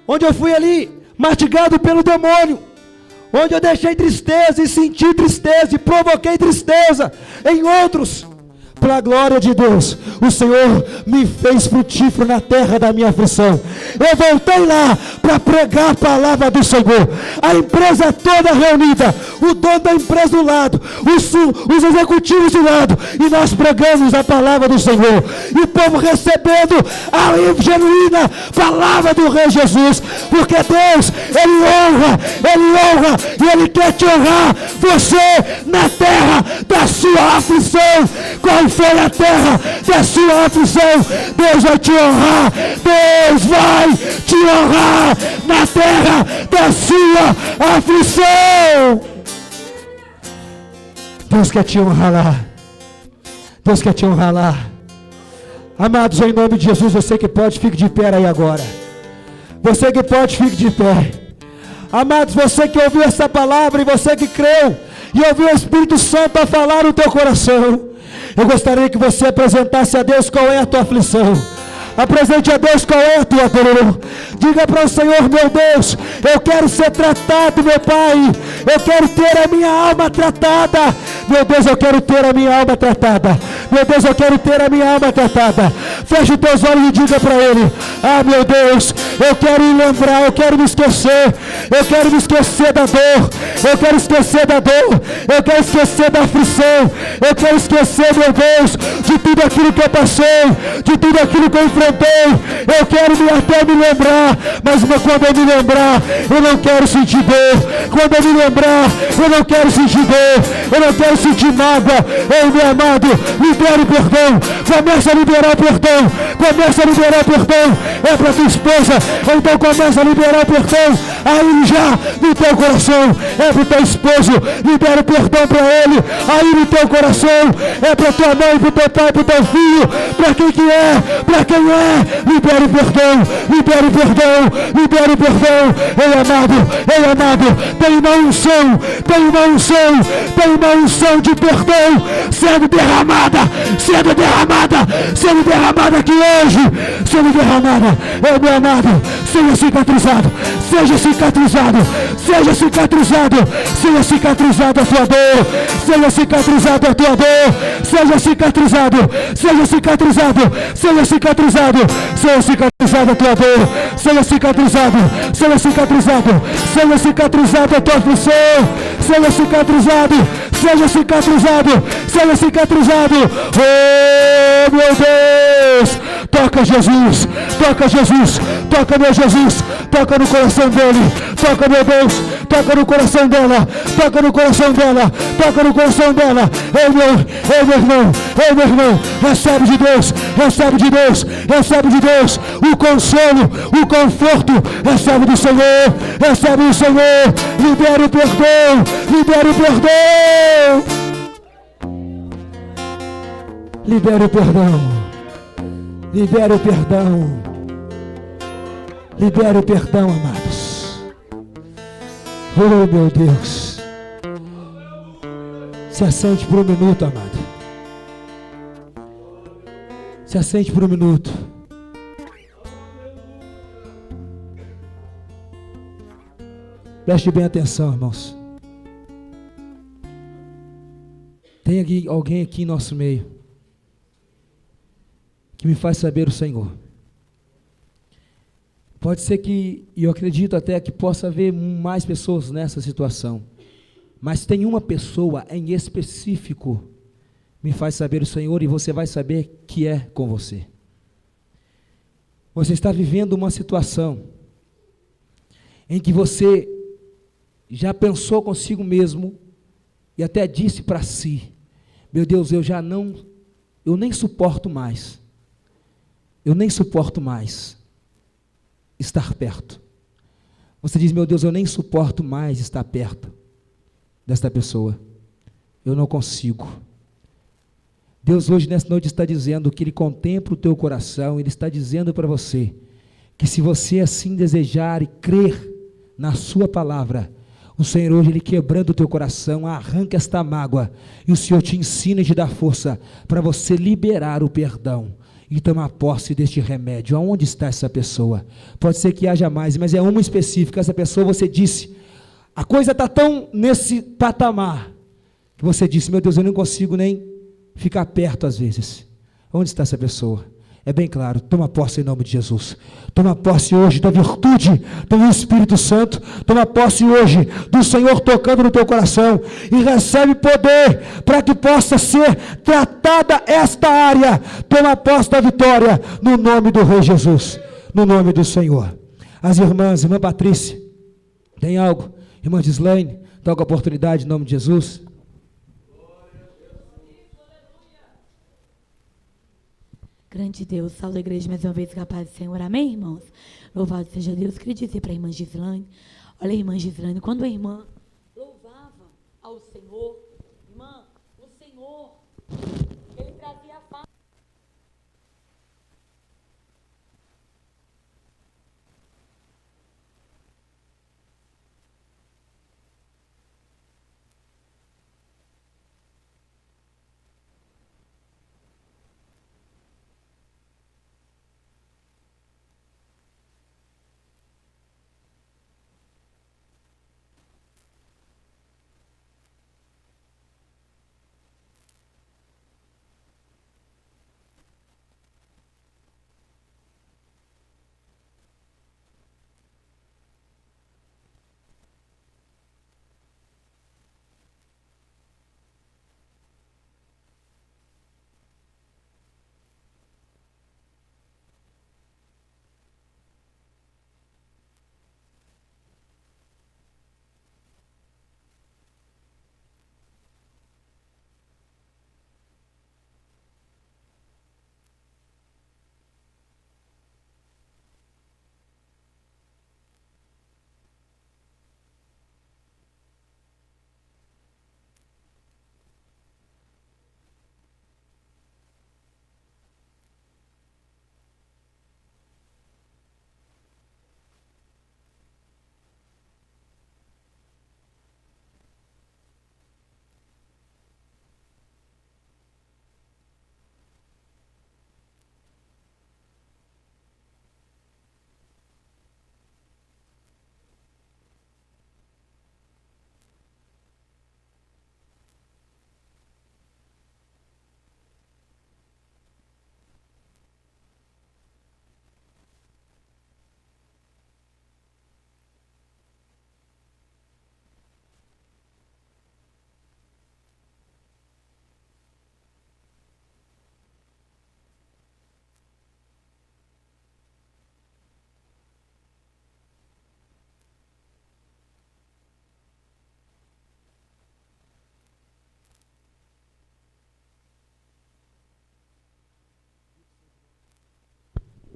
onde eu fui ali mastigado pelo demônio, onde eu deixei tristeza e senti tristeza e provoquei tristeza em outros. Para a glória de Deus, o Senhor me fez frutífero na terra da minha aflição. Eu voltei lá para pregar a palavra do Senhor. A empresa toda reunida, o dono da empresa do lado, os executivos do lado, e nós pregamos a palavra do Senhor. E o povo recebendo a genuína palavra do Rei Jesus. Porque Deus, Ele honra e Ele quer te honrar, você na terra da sua aflição. Qual foi a terra da sua aflição? Deus vai te honrar. Deus vai te honrar na terra da sua aflição. Deus quer te honrar lá. Deus quer te honrar lá. Amados, em nome de Jesus, você que pode, fique de pé aí agora. Você que pode, fique de pé. Amados, você que ouviu essa palavra e você que creu e ouviu o Espírito Santo a falar no teu coração, eu gostaria que você apresentasse a Deus qual é a tua aflição. Apresente a Deus qual é a tua dor. Diga para o Senhor: meu Deus, eu quero ser tratado, meu Pai. Eu quero ter a minha alma tratada. Meu Deus, eu quero ter a minha alma tratada. Meu Deus, eu quero ter a minha alma tratada. Feche os teus olhos e diga para Ele: ah, meu Deus, eu quero me lembrar, eu quero me esquecer. Eu quero me esquecer da dor. Eu quero esquecer da dor. Eu quero esquecer da aflição. Eu quero esquecer, meu Deus, de tudo aquilo que eu passei, de tudo aquilo que eu enfrentei. Eu quero até me lembrar, mas quando eu me lembrar, eu não quero sentir dor. Quando eu me lembrar, eu não quero sentir dor. Eu não quero sentir mágoa. Ei, meu amado, libere o perdão. Começa a liberar o perdão. Começa a liberar o perdão. É para tua esposa, então começa a liberar o perdão aí já no teu coração. É para o teu esposo, libera o perdão para ele aí no teu coração. É para tua mãe, para o teu pai, para o teu filho, para quem que é, para quem é. Libere o perdão, libere o perdão, libere o perdão. Ei, amado, tem uma unção, tem uma unção, tem uma unção de perdão sendo derramada, sendo derramada, sendo derramada aqui hoje, sendo derramada. Ei, meu amado, seja cicatrizado, seja cicatrizado, seja cicatrizado, seja cicatrizado a tua dor, seja cicatrizado a tua dor, seja cicatrizado, seja cicatrizado, seja cicatrizado, seja cicatrizado a tua dor, seja cicatrizado, seja cicatrizado, seja cicatrizado a tua aflição, seja cicatrizado, seja cicatrizado, seja cicatrizado. Oh, meu Deus! Toca Jesus, toca Jesus, toca meu Jesus, toca no coração dele, toca meu Deus, toca no coração dela, toca no coração dela, toca no coração dela. Ei meu irmão, recebe de Deus, recebe de Deus, recebe de Deus o consolo, o conforto, recebe do Senhor, recebe do Senhor. Libere o perdão, libere o perdão, libere o perdão. Libere o perdão. Libere o perdão, amados. Oh, meu Deus. Se assente por um minuto, amado. Se assente por um minuto. Preste bem atenção, irmãos. Tem alguém aqui em nosso meio que me faz saber o Senhor. Pode ser que, e eu acredito até que possa haver mais pessoas nessa situação, mas tem uma pessoa em específico me faz saber o Senhor, e você vai saber que é com você. Você está vivendo uma situação em que você já pensou consigo mesmo e até disse para si: meu Deus, eu nem suporto mais. Eu nem suporto mais estar perto. Você diz: meu Deus, eu nem suporto mais estar perto desta pessoa. Eu não consigo. Deus hoje nessa noite está dizendo que Ele contempla o teu coração. Ele está dizendo para você que se você assim desejar e crer na sua palavra, o Senhor hoje, Ele quebrando o teu coração, arranca esta mágoa, e o Senhor te ensina e te dá força para você liberar o perdão e tomar posse deste remédio. Aonde está essa pessoa? Pode ser que haja mais, mas é uma específica. Essa pessoa, você disse, a coisa está tão nesse patamar, que você disse: meu Deus, eu não consigo nem ficar perto às vezes. Onde está essa pessoa? É bem claro, toma posse em nome de Jesus. Toma posse hoje da virtude do Espírito Santo. Toma posse hoje do Senhor tocando no teu coração. E recebe poder para que possa ser tratada esta área. Toma posse da vitória no nome do Rei Jesus. No nome do Senhor. As irmãs, irmã Patrícia, tem algo? Irmã Gislaine, toca a oportunidade em nome de Jesus. Grande Deus, salve a igreja mais uma vez, capaz do Senhor, amém, irmãos? Louvado seja Deus. Queria dizer para a irmã Gislaine, olha, irmã Gislaine, quando a irmã louvava ao Senhor, irmã, o Senhor, Ele trazia a paz.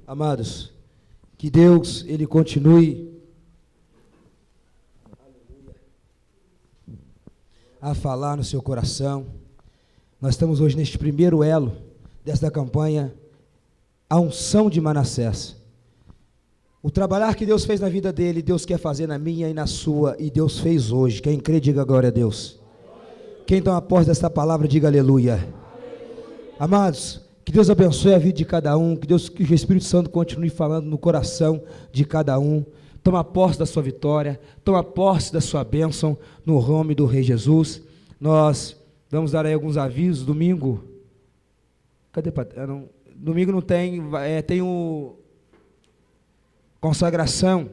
Amados, que Deus, Ele continue a falar no seu coração. Nós estamos hoje neste primeiro elo desta campanha, a unção de Manassés. O trabalhar que Deus fez na vida dele, Deus quer fazer na minha e na sua, e Deus fez hoje. Quem crê, diga glória a Deus. Quem toma posse dessa palavra, diga aleluia. Amados, que Deus abençoe a vida de cada um, que o Espírito Santo continue falando no coração de cada um. Toma posse da sua vitória, toma posse da sua bênção, no nome do Rei Jesus. Nós vamos dar aí alguns avisos. Domingo, cadê? Domingo não tem, tem o consagração